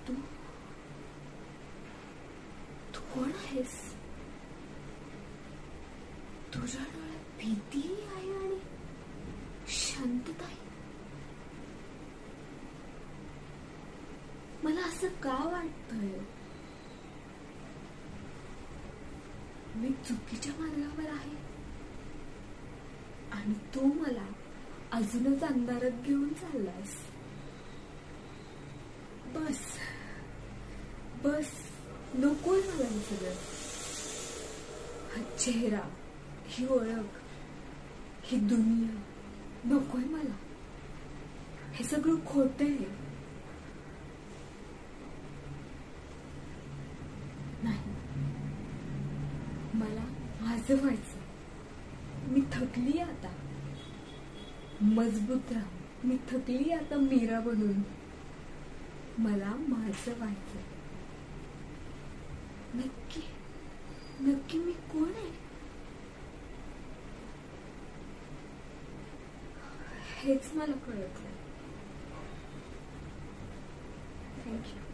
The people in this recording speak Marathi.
तू तू कोण आहेस? तुझ्या डोळ्यात भीती आहे आणि शांतता आहे. मला असं का वाटतंय? मी चुकीच्या मार्गावर आहे आणि तू मला अजूनच अंधारात घेऊन चाललास. बस बस, नकोय मला हे सगळं. हा चेहरा, ही ओळख, ही दुनिया नकोय मला. हे सगळं खोटं आहे. नाही, मला माझं व्हायचं. मी थकली आता मजबूत राहून. मी थकली आता मीरा बनून. मला माझं व्हायचं. नक्की नक्की मी कोण आहे हेच मला कळत नाही. थँक्यू.